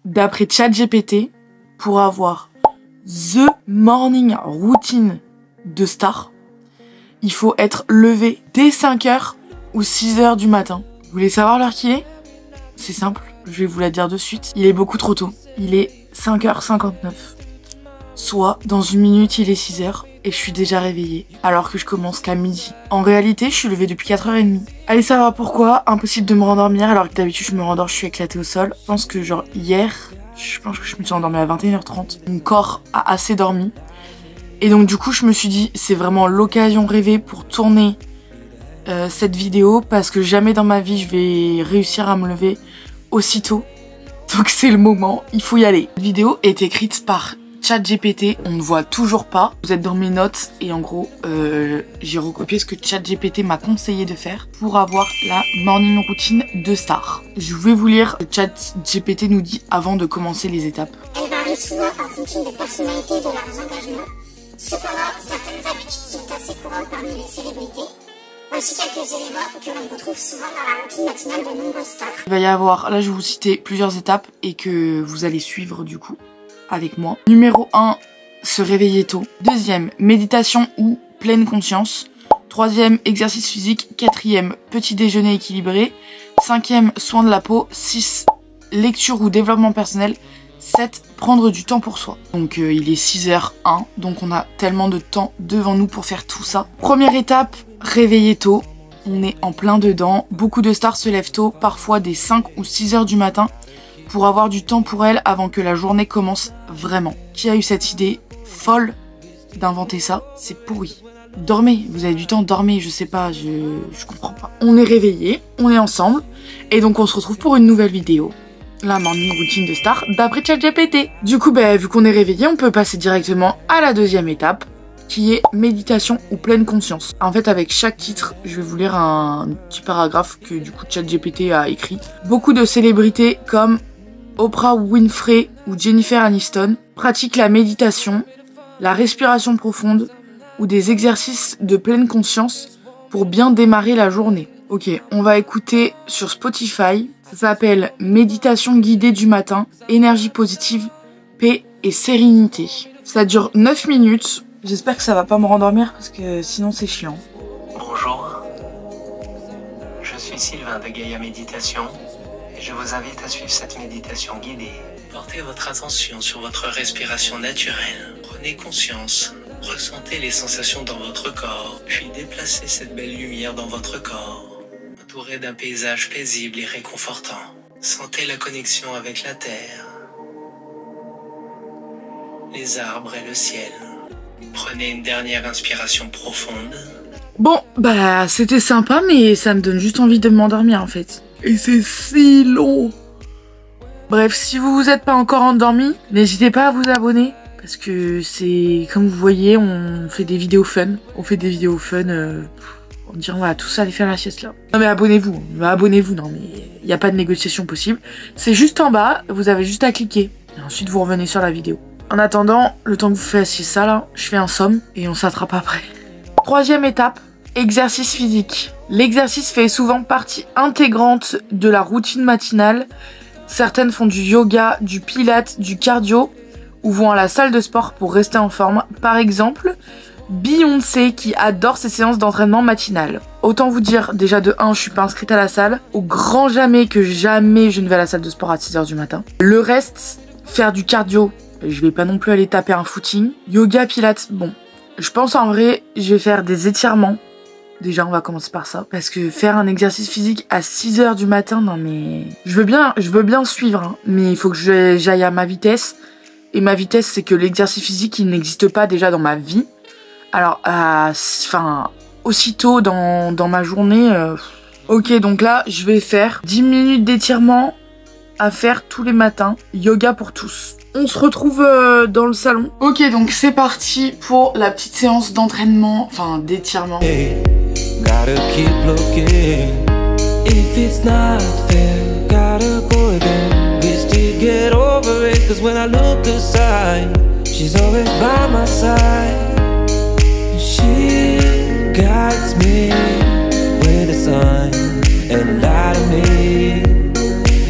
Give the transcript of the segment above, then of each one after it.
d'après ChatGPT, pour avoir the morning routine de star, il faut être levé dès 5h ou 6h du matin. Vous voulez savoir l'heure qu'il est? C'est simple, je vais vous la dire de suite. Il est beaucoup trop tôt. Il est 5h59. Soit, dans une minute, il est 6h et je suis déjà réveillée, alors que je commence qu'à midi. En réalité, je suis levée depuis 4h30. Allez savoir pourquoi, impossible de me rendormir, alors que d'habitude je me rendors, je suis éclatée au sol. Je pense que genre hier, je pense que je me suis endormie à 21h30. Mon corps a assez dormi. Et donc du coup, je me suis dit, c'est vraiment l'occasion rêvée pour tourner cette vidéo, parce que jamais dans ma vie je vais réussir à me lever aussitôt. Donc c'est le moment, il faut y aller. Cette vidéo est écrite par ChatGPT, on ne voit toujours pas. Vous êtes dans mes notes et en gros, j'ai recopié ce que ChatGPT m'a conseillé de faire pour avoir la morning routine de star. Je vais vous lire ce que ChatGPT nous dit avant de commencer les étapes. Elle varie souvent en fonction des personnalités et de leurs engagements. Cependant, certaines habitudes sont assez courantes parmi les célébrités. Voici quelques éléments que l'on retrouve souvent dans la routine matinale de nombreuses stars. Il va y avoir, là je vais vous citer plusieurs étapes et que vous allez suivre du coup avec moi. Numéro 1, se réveiller tôt. Deuxième, méditation ou pleine conscience. Troisième, exercice physique. Quatrième, petit déjeuner équilibré. Cinquième, soin de la peau. 6, lecture ou développement personnel. 7, prendre du temps pour soi. Donc il est 6h01, donc on a tellement de temps devant nous pour faire tout ça. Première étape, réveiller tôt. On est en plein dedans. Beaucoup de stars se lèvent tôt, parfois dès 5 ou 6h du matin, pour avoir du temps pour elles avant que la journée commence vraiment. Qui a eu cette idée folle d'inventer ça? C'est pourri. Dormez, vous avez du temps, dormez, je sais pas, je comprends pas. On est réveillés, on est ensemble, et donc on se retrouve pour une nouvelle vidéo. La morning routine de star d'après ChatGPT. Du coup, vu qu'on est réveillé, on peut passer directement à la deuxième étape, qui est méditation ou pleine conscience. En fait, avec chaque titre, je vais vous lire un petit paragraphe que du coup ChatGPT a écrit. Beaucoup de célébrités comme Oprah Winfrey ou Jennifer Aniston pratiquent la méditation, la respiration profonde ou des exercices de pleine conscience pour bien démarrer la journée. Ok, on va écouter sur Spotify. Ça s'appelle Méditation guidée du matin, énergie positive, paix et sérénité. Ça dure 9 minutes. J'espère que ça va pas me rendormir parce que sinon c'est chiant. Bonjour, je suis Sylvain de Gaïa Méditation et je vous invite à suivre cette méditation guidée. Portez votre attention sur votre respiration naturelle. Prenez conscience, ressentez les sensations dans votre corps, puis déplacez cette belle lumière dans votre corps. Entouré d'un paysage paisible et réconfortant, sentez la connexion avec la terre, les arbres et le ciel. Prenez une dernière inspiration profonde. Bon, c'était sympa, mais ça me donne juste envie de m'endormir en fait. Et c'est si long. Bref, si vous vous êtes pas encore endormi, n'hésitez pas à vous abonner. Parce que c'est, comme vous voyez, on fait des vidéos fun. On fait des vidéos fun, on dirait on va tous aller faire la sieste là. Non mais abonnez-vous, non mais il n'y a pas de négociation possible. C'est juste en bas, vous avez juste à cliquer. Et ensuite vous revenez sur la vidéo. En attendant, le temps que vous fassiez ça là, je fais un somme et on s'attrape après. Troisième étape, exercice physique. L'exercice fait souvent partie intégrante de la routine matinale. Certaines font du yoga, du pilates, du cardio ou vont à la salle de sport pour rester en forme. Par exemple, Beyoncé qui adore ses séances d'entraînement matinales. Autant vous dire, déjà de 1, je suis pas inscrite à la salle. Au grand jamais que jamais je ne vais à la salle de sport à 6h du matin. Le reste, faire du cardio, je vais pas non plus aller taper un footing. Yoga, pilates, bon. Je pense en vrai, je vais faire des étirements. Déjà, on va commencer par ça. Parce que faire un exercice physique à 6h du matin, non mais... Je veux bien suivre, hein, mais il faut que j'aille à ma vitesse. Et ma vitesse, c'est que l'exercice physique, il n'existe pas déjà dans ma vie. Alors, aussitôt dans ma journée... Ok, donc là, je vais faire 10 minutes d'étirement à faire tous les matins. Yoga pour tous. On se retrouve dans le salon. Ok, donc c'est parti pour la petite séance d'entraînement, enfin d'étirement. Gotta keep looking. If it's not fair, gotta go again. Wish to get over it, cause when I look aside, she's always by my side. She guides me with a sign and a light of me.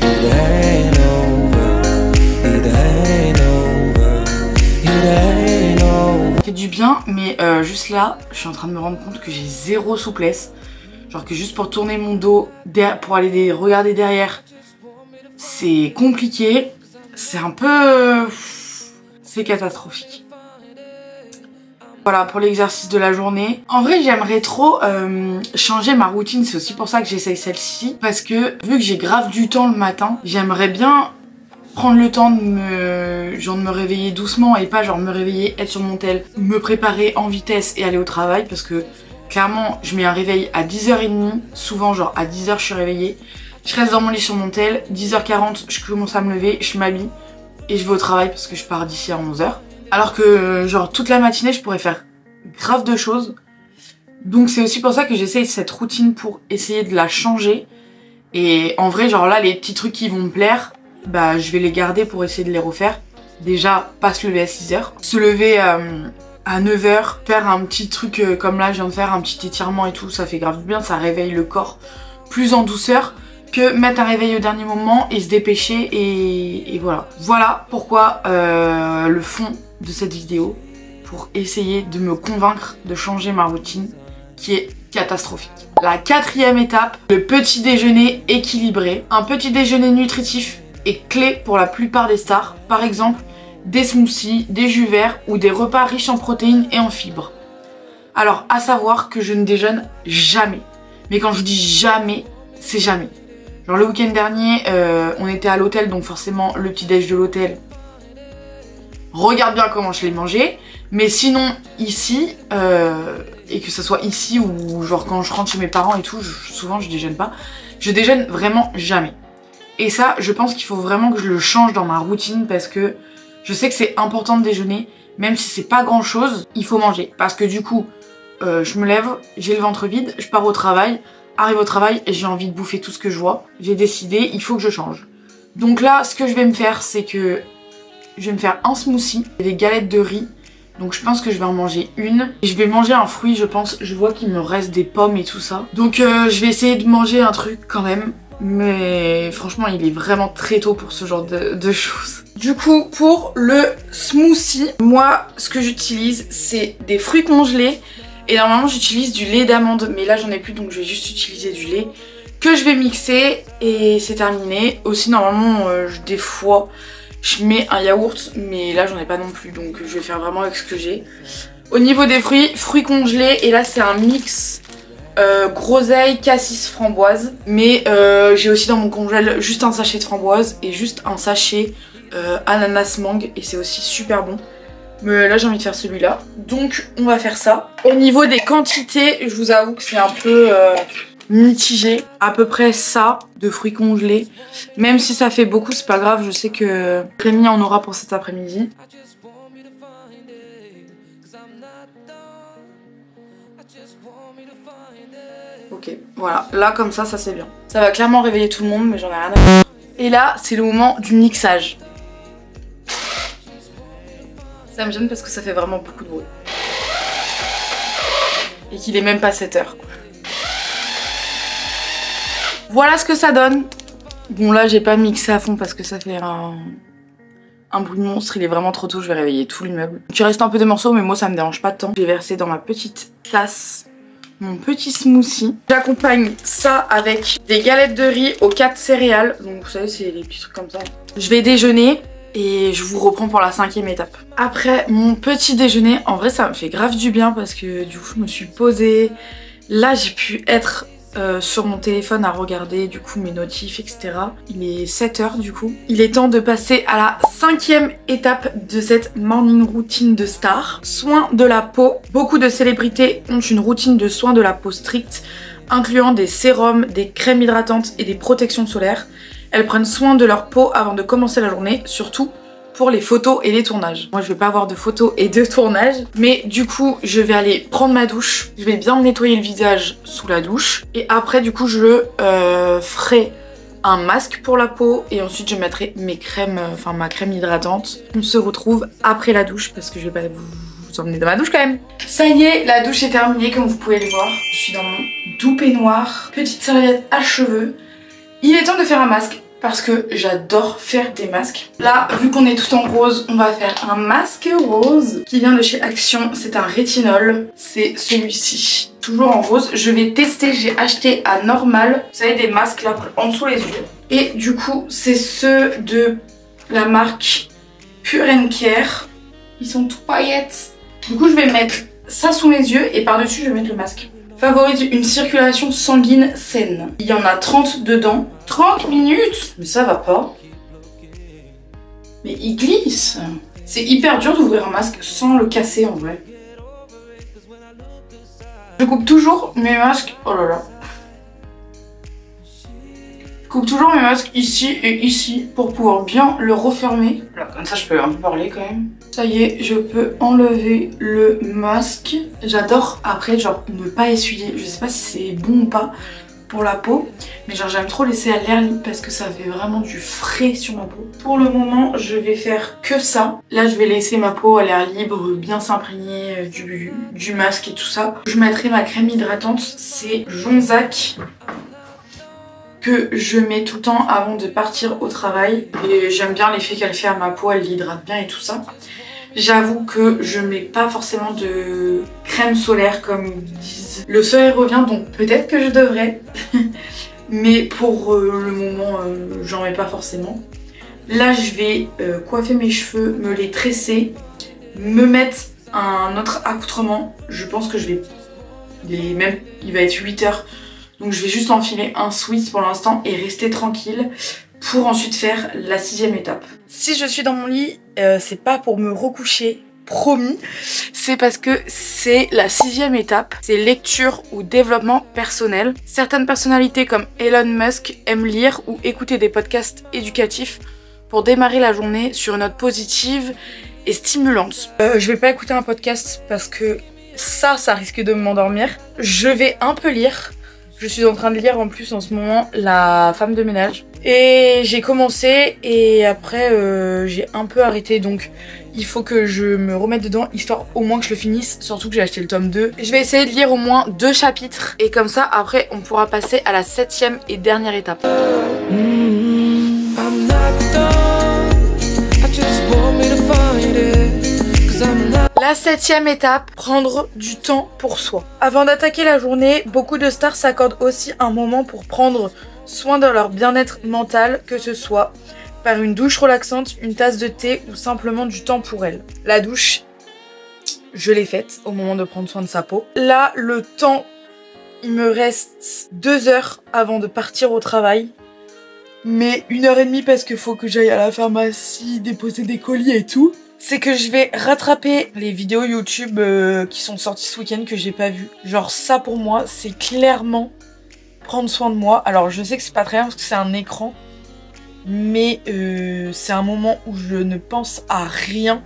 It ain't over fait du bien, mais juste là, je suis en train de me rendre compte que j'ai zéro souplesse. Genre que juste pour tourner mon dos, pour aller regarder derrière, c'est compliqué. C'est un peu... c'est catastrophique. Voilà pour l'exercice de la journée. En vrai, j'aimerais trop changer ma routine. C'est aussi pour ça que j'essaye celle-ci. Parce que vu que j'ai grave du temps le matin, j'aimerais bien prendre le temps de me réveiller doucement et pas genre me réveiller, être sur mon tel, me préparer en vitesse et aller au travail. Parce que clairement, je mets un réveil à 10h30. Souvent, genre à 10h, je suis réveillée. Je reste dans mon lit sur mon tel. 10h40, je commence à me lever, je m'habille et je vais au travail parce que je pars d'ici à 11h. Alors que genre toute la matinée je pourrais faire grave de choses. Donc c'est aussi pour ça que j'essaye cette routine pour essayer de la changer. Et en vrai genre là les petits trucs qui vont me plaire, bah je vais les garder pour essayer de les refaire. Déjà pas se lever à 6h, se lever à 9h, faire un petit truc comme là je viens de faire, un petit étirement et tout, ça fait grave du bien, ça réveille le corps plus en douceur que mettre un réveil au dernier moment et se dépêcher et voilà. Voilà pourquoi le fond de cette vidéo, pour essayer de me convaincre de changer ma routine qui est catastrophique. La 4e étape, le petit déjeuner équilibré. Un petit déjeuner nutritif est clé pour la plupart des stars. Par exemple, des smoothies, des jus verts ou des repas riches en protéines et en fibres. Alors, à savoir que je ne déjeune jamais. Mais quand je dis jamais, c'est jamais. Genre le week-end dernier, on était à l'hôtel, donc forcément le petit déj de l'hôtel, regarde bien comment je l'ai mangé. Mais sinon ici, et que ce soit ici ou genre quand je rentre chez mes parents et tout, souvent je déjeune pas. Je déjeune vraiment jamais. Et ça, je pense qu'il faut vraiment que je le change dans ma routine parce que je sais que c'est important de déjeuner, même si c'est pas grand chose, il faut manger. Parce que du coup, je me lève, j'ai le ventre vide, je pars au travail, arrive au travail et j'ai envie de bouffer tout ce que je vois. J'ai décidé, il faut que je change. Donc là, ce que je vais me faire, c'est que je vais me faire un smoothie et des galettes de riz. Donc je pense que je vais en manger une. Et je vais manger un fruit, je pense. Je vois qu'il me reste des pommes et tout ça. Donc je vais essayer de manger un truc quand même. Mais franchement, il est vraiment très tôt pour ce genre de choses. Du coup, pour le smoothie, moi, ce que j'utilise, c'est des fruits congelés. Et normalement, j'utilise du lait d'amande. Mais là, j'en ai plus, donc je vais juste utiliser du lait que je vais mixer. Et c'est terminé. Aussi, normalement, des fois, je mets un yaourt. Mais là, j'en ai pas non plus. Donc, je vais faire vraiment avec ce que j'ai. Au niveau des fruits congelés. Et là, c'est un mix groseille, cassis, framboise. Mais j'ai aussi dans mon congèle juste un sachet de framboise et juste un sachet ananas mangue. Et c'est aussi super bon. Mais là j'ai envie de faire celui-là. Donc on va faire ça. Au niveau des quantités, je vous avoue que c'est un peu mitigé. À peu près ça de fruits congelés. Même si ça fait beaucoup, c'est pas grave. Je sais que Rémi en aura pour cet après-midi. Ok, voilà. Là comme ça c'est bien. Ça va clairement réveiller tout le monde, mais j'en ai rien à faire. Et là c'est le moment du mixage. Ça me gêne parce que ça fait vraiment beaucoup de bruit. Et qu'il est même pas 7h. Voilà ce que ça donne. Bon là j'ai pas mixé à fond parce que ça fait un bruit monstre. Il est vraiment trop tôt, je vais réveiller tout l'immeuble. Il reste un peu de morceaux mais moi ça me dérange pas tant. Je vais verser dans ma petite tasse mon petit smoothie. J'accompagne ça avec des galettes de riz aux 4 céréales. Donc vous savez c'est des petits trucs comme ça. Je vais déjeuner. Et je vous reprends pour la 5e étape. Après mon petit déjeuner, en vrai ça me fait grave du bien parce que du coup je me suis posée. Là j'ai pu être sur mon téléphone à regarder du coup mes notifs etc. Il est 7h du coup. Il est temps de passer à la 5e étape de cette morning routine de star. Soins de la peau. Beaucoup de célébrités ont une routine de soins de la peau stricte, incluant des sérums, des crèmes hydratantes et des protections solaires. Elles prennent soin de leur peau avant de commencer la journée, surtout pour les photos et les tournages. Moi je vais pas avoir de photos et de tournages, mais du coup je vais aller prendre ma douche, je vais bien me nettoyer le visage sous la douche, et après du coup je ferai un masque pour la peau, et ensuite je mettrai mes crèmes, enfin ma crème hydratante. On se retrouve après la douche, parce que je vais pas vous emmener dans ma douche quand même. Ça y est, la douche est terminée comme vous pouvez le voir. Je suis dans mon doux peignoir, petite serviette à cheveux. Il est temps de faire un masque. parce que j'adore faire des masques. Là, vu qu'on est tout en rose, on va faire un masque rose qui vient de chez Action. C'est un rétinol, c'est celui-ci. Toujours en rose. Je vais tester, j'ai acheté à Normal. Vous savez, des masques là en dessous les yeux. Et du coup, c'est ceux de la marque Pure & Care. Ils sont tout paillettes. Du coup, je vais mettre ça sous mes yeux et par-dessus, je vais mettre le masque. Favorise une circulation sanguine saine. Il y en a 30 dedans. 30 minutes! Mais ça va pas. Mais il glisse. C'est hyper dur d'ouvrir un masque sans le casser en vrai. Je coupe toujours mes masques. Oh là là. Je coupe toujours mes masques ici et ici pour pouvoir bien le refermer. Là, comme ça je peux un peu parler quand même. Ça y est, je peux enlever le masque. J'adore après genre ne pas essuyer. Je sais pas si c'est bon ou pas pour la peau. Mais genre j'aime trop laisser à l'air libre parce que ça fait vraiment du frais sur ma peau. Pour le moment, je vais faire que ça. Là, je vais laisser ma peau à l'air libre, bien s'imprégner du masque et tout ça. Je mettrai ma crème hydratante. C'est Jonzac que je mets tout le temps avant de partir au travail. Et j'aime bien l'effet qu'elle fait à ma peau, elle l'hydrate bien et tout ça. J'avoue que je mets pas forcément de crème solaire comme ils disent. Le soleil revient donc peut-être que je devrais. Mais pour le moment, j'en mets pas forcément. Là, je vais coiffer mes cheveux, me les tresser, me mettre un autre accoutrement. Je pense que je vais il va être 8 h. Donc je vais juste enfiler un sweat pour l'instant et rester tranquille pour ensuite faire la 6e étape. Si je suis dans mon lit, c'est pas pour me recoucher, promis. C'est parce que c'est la 6e étape. C'est lecture ou développement personnel. Certaines personnalités comme Elon Musk aiment lire ou écouter des podcasts éducatifs pour démarrer la journée sur une note positive et stimulante. Je vais pas écouter un podcast parce que ça risque de m'endormir. Je vais un peu lire. Je suis en train de lire en plus en ce moment La femme de ménage. Et j'ai commencé et après j'ai un peu arrêté, donc il faut que je me remette dedans histoire au moins que je le finisse, surtout que j'ai acheté le tome 2. Je vais essayer de lire au moins 2 chapitres et comme ça après on pourra passer à la 7e et dernière étape. La 7e étape, prendre du temps pour soi. Avant d'attaquer la journée, beaucoup de stars s'accordent aussi un moment pour prendre soin de leur bien-être mental, que ce soit par une douche relaxante, une tasse de thé ou simplement du temps pour elles. La douche, je l'ai faite au moment de prendre soin de sa peau. Là, le temps, il me reste 2 heures avant de partir au travail. Mais 1h30 parce qu'il faut que j'aille à la pharmacie déposer des colis et tout. C'est que je vais rattraper les vidéos YouTube qui sont sorties ce week-end que j'ai pas vues. Genre ça pour moi, c'est clairement prendre soin de moi. Alors je sais que c'est pas très bien parce que c'est un écran. Mais c'est un moment où je ne pense à rien.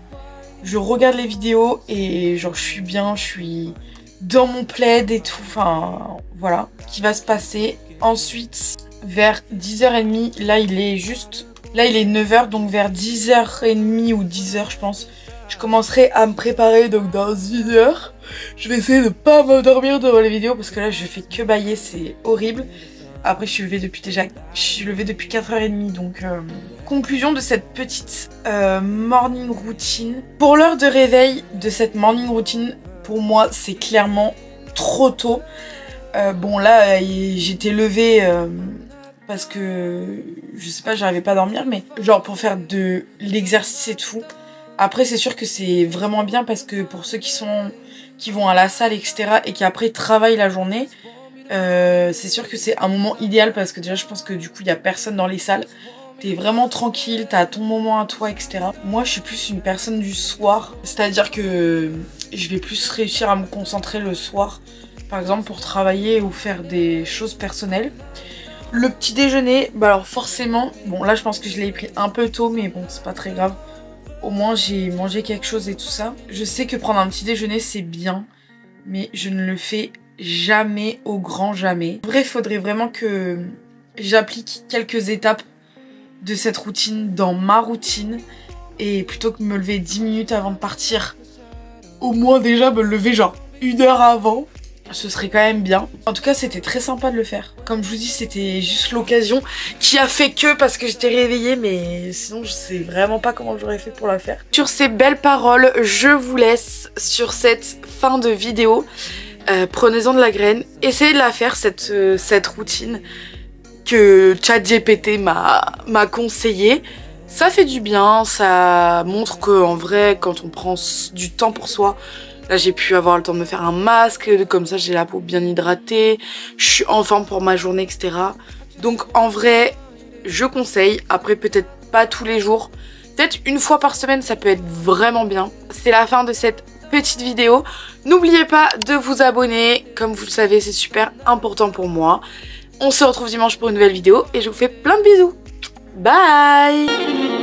Je regarde les vidéos et genre je suis bien, je suis dans mon plaid et tout. Enfin voilà, qui va se passer. Ensuite, vers 10h30, là il est 9 h, donc vers 10h30 ou 10 h je pense, je commencerai à me préparer. Donc dans 1 heure, je vais essayer de pas m'endormir devant les vidéos parce que là je fais que bailler, c'est horrible. Après je suis levée depuis 4h30 donc conclusion de cette petite morning routine. Pour l'heure de réveil de cette morning routine, pour moi c'est clairement trop tôt. Bon là j'étais levée parce que je sais pas, j'arrivais pas à dormir, mais genre pour faire de l'exercice et tout. Après c'est sûr que c'est vraiment bien parce que pour ceux qui vont à la salle etc et qui après travaillent la journée, c'est sûr que c'est un moment idéal parce que déjà je pense que du coup il y a personne dans les salles. T'es vraiment tranquille, t'as ton moment à toi etc. Moi je suis plus une personne du soir, c'est-à-dire que je vais plus réussir à me concentrer le soir, par exemple pour travailler ou faire des choses personnelles. Le petit déjeuner, bah alors forcément, bon là je pense que je l'ai pris un peu tôt mais bon c'est pas très grave. Au moins j'ai mangé quelque chose et tout ça. Je sais que prendre un petit déjeuner c'est bien, mais je ne le fais jamais, au grand jamais. En vrai il faudrait vraiment que j'applique quelques étapes de cette routine dans ma routine. Et plutôt que de me lever 10 minutes avant de partir, au moins déjà me lever genre 1 heure avant. ce serait quand même bien. En tout cas, c'était très sympa de le faire. Comme je vous dis, c'était juste l'occasion qui a fait que parce que j'étais réveillée, mais sinon je sais vraiment pas comment j'aurais fait pour la faire. Sur ces belles paroles, je vous laisse sur cette fin de vidéo. Prenez-en de la graine, essayez de la faire cette routine que ChatGPT m'a conseillé. Ça fait du bien, ça montre qu'en vrai, quand on prend du temps pour soi, là j'ai pu avoir le temps de me faire un masque, comme ça j'ai la peau bien hydratée, je suis en forme pour ma journée, etc. Donc en vrai, je conseille, après peut-être pas tous les jours, peut-être une fois par semaine, ça peut être vraiment bien. C'est la fin de cette petite vidéo. N'oubliez pas de vous abonner, comme vous le savez, c'est super important pour moi. On se retrouve dimanche pour une nouvelle vidéo et je vous fais plein de bisous. Bye!